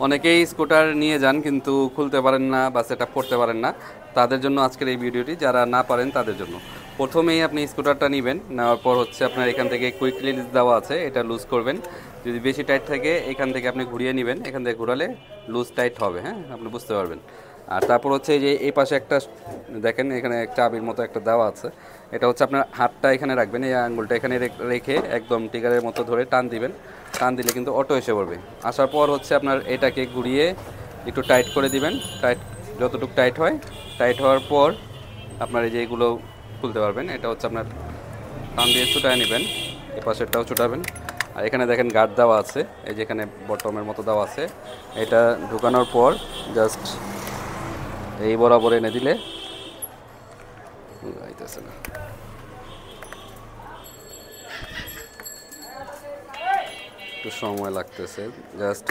অনেকেই স্কুটার নিয়ে যান কিন্তু খুলতে পারেন না বা সেটআপ করতে পারেন না, তাদের জন্য আজকের এই ভিডিওটি। যারা না পারেন তাদের জন্য প্রথমেই আপনি স্কুটারটা নেবেন, নেওয়ার পর হচ্ছে আপনার এখান থেকে কুইক রিলিজ দেওয়া আছে, এটা লুজ করবেন। যদি বেশি টাইট থাকে এখান থেকে আপনি ঘুরিয়ে নেবেন, এখান থেকে ঘোরালে লুজ টাইট হবে, হ্যাঁ আপনি বুঝতে পারবেন। আর তারপর হচ্ছে এই যে এই পাশে একটা দেখেন এখানে চাবির মতো একটা দেওয়া আছে, এটা হচ্ছে আপনার হাতটা এখানে রাখবেন, এই আঙ্গুলটা এখানে রেখে একদম টিকারের মতো ধরে টান দিবেন। টান দিলে কিন্তু অটো এসে পড়বে। আসার পর হচ্ছে আপনার এটাকে ঘুরিয়ে একটু টাইট করে দিবেন, টাইট যতটুকু টাইট হয়, টাইট হওয়ার পর আপনার এই যে এগুলো খুলতে পারবেন। এটা হচ্ছে আপনার টান দিয়ে ছুটায় নেবেন, এ পাশেরটাও ছুটাবেন। আর এখানে দেখেন গার্ড দেওয়া আছে, এই যে এখানে বটমের মতো দেওয়া আছে, এটা ঢুকানোর পর জাস্ট এই বরাবর এনে দিলে আইতেছে না, একটু সময় লাগতেছে জাস্ট।